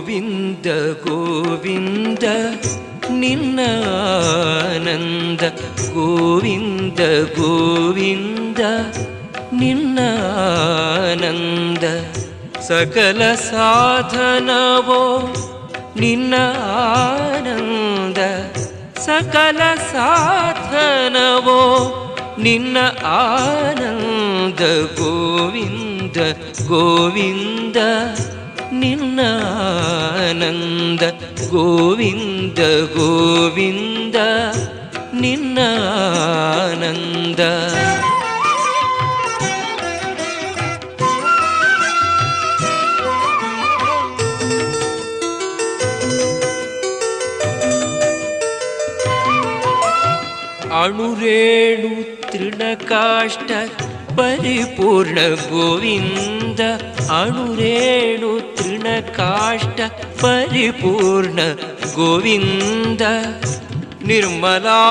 ಗೋವಿಂದ ಗೋವಿಂದ ನಿನ್ನ ಆನಂದ ಗೋವಿಂದ ಗೋವಿಂದ ನಿನ್ನ ಆನಂದ ಸಕಲ ಸಾಧನವೋ ನಿನ್ನ ಆನಂದ ಸಕಲ ಸಾಧನವೋ ನಿನ್ನ ಆನಂದ ಗೋವಿಂದ ಗೋವಿಂದ ನಿನ್ನ ಆನಂದ ಗೋವಿಂದ ಗೋವಿಂದ ನಿನ್ನ ಆನಂದ ಅಣುರೇಣು ತೃಣಕಾಷ್ಟ ಪರಿಪೂರ್ಣ ಗೋವಿಂದ ಅಣುರೇಣು ತೃಣಕಾಷ್ಟ ಪರಿಪೂರ್ಣ ಗೋವಿಂದ ನಿರ್ಮಲಾ